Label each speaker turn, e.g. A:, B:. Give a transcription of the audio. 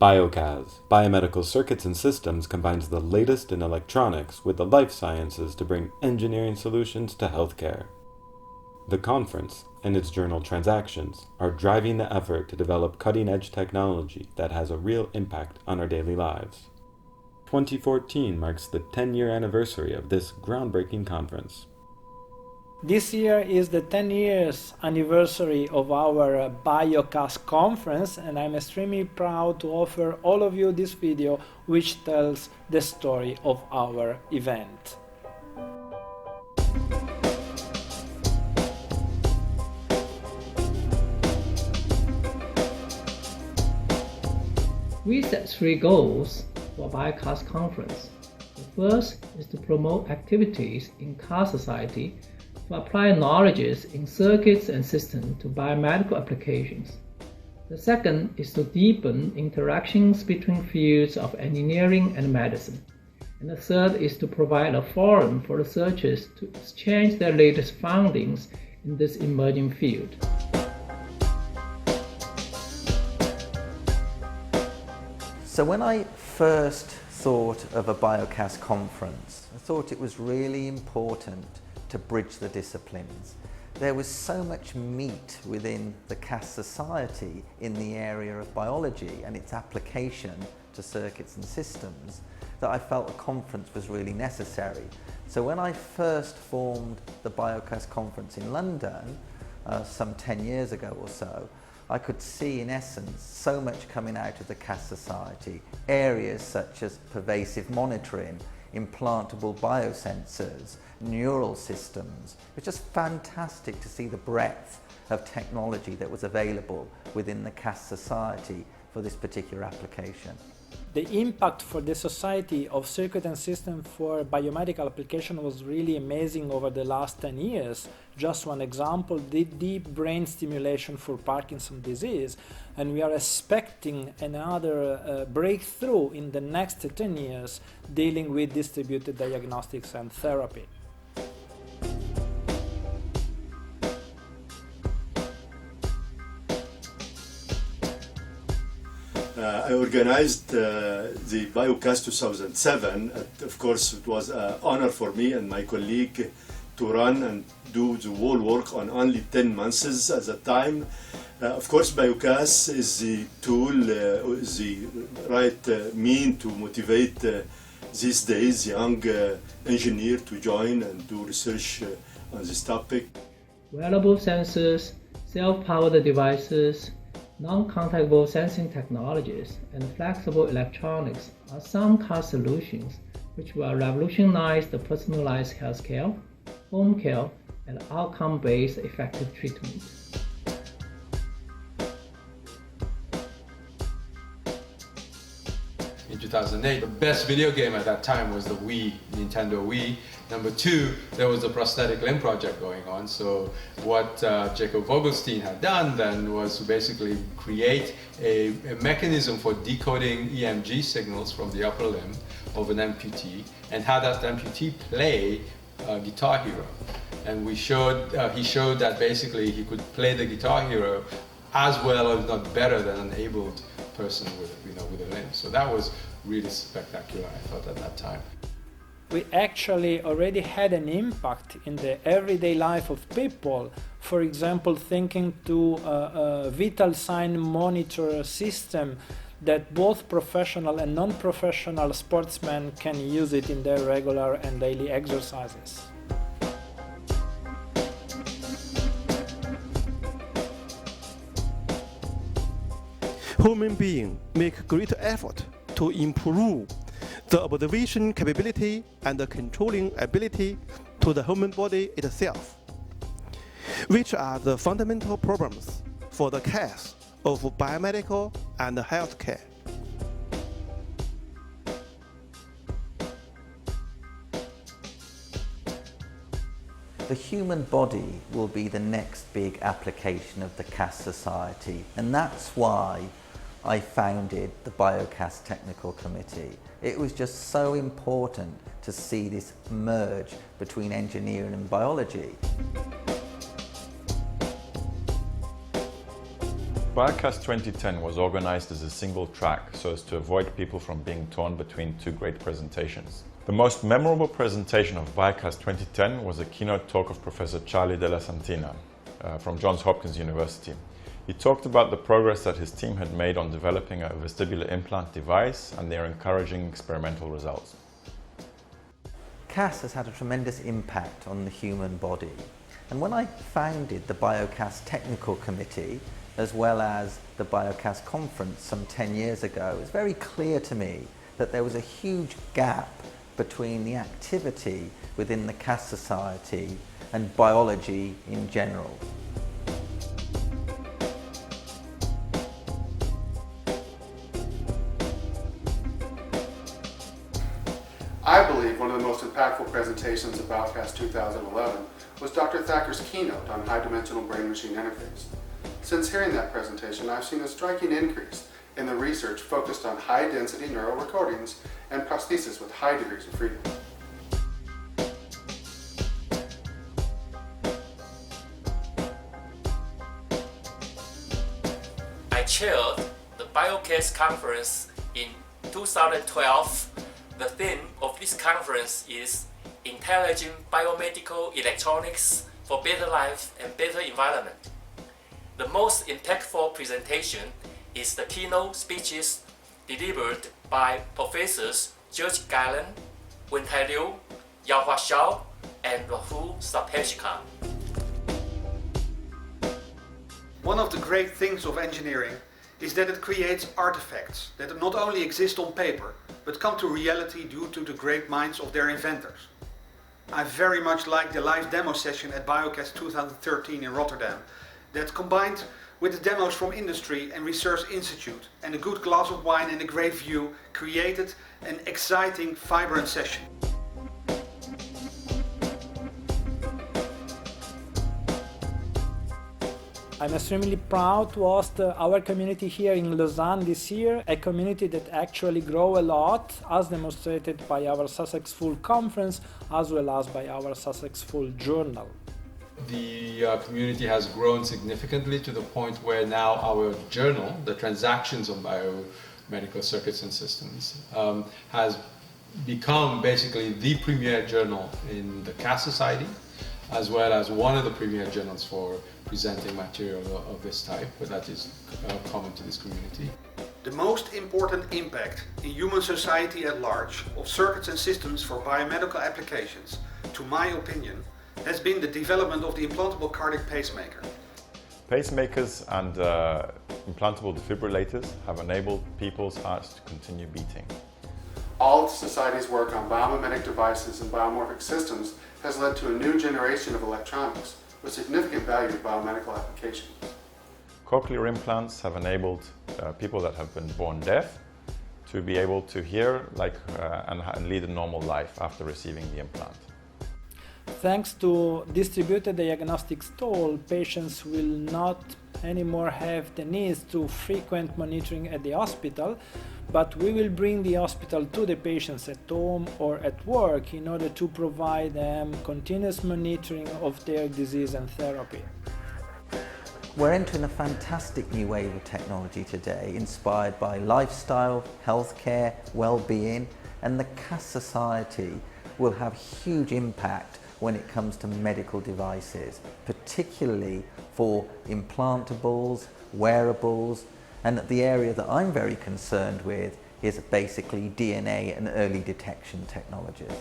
A: BioCAS, Biomedical Circuits and Systems, combines the latest in electronics with the life sciences to bring engineering solutions to healthcare. The conference and its journal Transactions are driving the effort to develop cutting-edge technology that has a real impact on our daily lives. 2014 marks the 10-year anniversary of this groundbreaking conference.
B: This year is the 10 years anniversary of our BioCAS conference, and I'm extremely proud to offer all of you this video which tells the story of our event.
C: We set 3 goals for BioCAS conference. The first is to promote activities in CAS society to apply knowledges in circuits and systems to biomedical applications. The second is to deepen interactions between fields of engineering and medicine. And the third is to provide a forum for researchers to exchange their latest findings in this emerging field.
D: So when I first thought of a BioCAS conference, I thought it was really important to bridge the disciplines. There was so much meat within the CAS society in the area of biology and its application to circuits and systems that I felt a conference was really necessary. So when I first formed the BioCAS conference in London, some 10 years ago or so, I could see in essence so much coming out of the CAS society, areas such as pervasive monitoring, implantable biosensors, neural systems. It was just fantastic to see the breadth of technology that was available within the CAS society for this particular application.
B: The impact for the society of circuit and system for biomedical application was really amazing over the last 10 years. Just one example, the deep brain stimulation for Parkinson's disease, and we are expecting another breakthrough in the next 10 years dealing with distributed diagnostics and therapy.
E: I organized the BioCAS 2007. Of course, it was an honor for me and my colleague to run and do the whole work on only 10 months at the time. Of course, BioCAS is the tool, is the right mean to motivate these days young engineer to join and do research on this topic.
C: Wearable sensors, self-powered devices, non-contactable sensing technologies, and flexible electronics are some CAS solutions which will revolutionize the personalized healthcare, home care, and outcome-based effective treatment.
F: In 2008, the best video game at that time was the Wii, Nintendo Wii. Number 2, there was the prosthetic limb project going on. So what Jacob Vogelstein had done then was to basically create a mechanism for decoding EMG signals from the upper limb of an amputee and have that amputee play Guitar Hero. And he showed that basically he could play the Guitar Hero as well, if not better, than an abled person with a limb. So that was really spectacular, I thought, at that time.
B: We actually already had an impact in the everyday life of people. For example, thinking to a vital sign monitor system that both professional and non-professional sportsmen can use it in their regular and daily exercises.
G: Human beings make great effort to improve the observation capability and the controlling ability to the human body itself, which are the fundamental problems for the CAS of biomedical and healthcare.
D: The human body will be the next big application of the CAS society, and that's why I founded the BioCAS Technical Committee. It was just so important to see this merge between engineering and biology.
H: BioCAS 2010 was organized as a single track so as to avoid people from being torn between two great presentations. The most memorable presentation of BioCAS 2010 was a keynote talk of Professor Charlie Della Santina from Johns Hopkins University. He talked about the progress that his team had made on developing a vestibular implant device and their encouraging experimental results.
D: CAS has had a tremendous impact on the human body. And when I founded the BioCAS Technical Committee, as well as the BioCAS conference some 10 years ago, it was very clear to me that there was a huge gap between the activity within the CAS Society and biology in general.
I: I believe one of the most impactful presentations of BioCAS 2011 was Dr. Thacker's keynote on high-dimensional brain-machine interface. Since hearing that presentation, I've seen a striking increase in the research focused on high-density neural recordings and prosthesis with high degrees of freedom.
J: I chaired the BioCAS conference in 2012. The theme of this conference is Intelligent Biomedical Electronics for Better Life and Better Environment. The most impactful presentation is the keynote speeches delivered by Professors George Gala, Wen-Tai Liu, Yaohua Xiao, and Rahul Sapeshkar.
K: One of the great things of engineering is that it creates artifacts that not only exist on paper, but come to reality due to the great minds of their inventors. I very much like the live demo session at BioCAS 2013 in Rotterdam, that combined with the demos from industry and research institute and a good glass of wine and a great view created an exciting, vibrant session.
B: I'm extremely proud to host our community here in Lausanne this year, a community that actually grows a lot, as demonstrated by our successful conference, as well as by our successful journal.
F: The community has grown significantly to the point where now our journal, the Transactions on Biomedical Circuits and Systems, has become basically the premier journal in the CAS Society, as well as one of the premier journals for presenting material of this type, but that is common to this community.
K: The most important impact in human society at large of circuits and systems for biomedical applications, to my opinion, has been the development of the implantable cardiac pacemaker.
H: Pacemakers and implantable defibrillators have enabled people's hearts to continue beating.
I: All of society's work on biomimetic devices and biomorphic systems has led to a new generation of electronics with significant value to biomedical applications.
H: Cochlear implants have enabled people that have been born deaf to be able to hear and lead a normal life after receiving the implant.
B: Thanks to distributed diagnostics tool, patients will not anymore have the need to frequent monitoring at the hospital, but we will bring the hospital to the patients at home or at work in order to provide them continuous monitoring of their disease and therapy.
D: We're entering a fantastic new wave of technology today, inspired by lifestyle, healthcare, well-being, and the CAS Society will have huge impact when it comes to medical devices, particularly for implantables, wearables, and the area that I'm very concerned with is basically DNA and early detection technologies.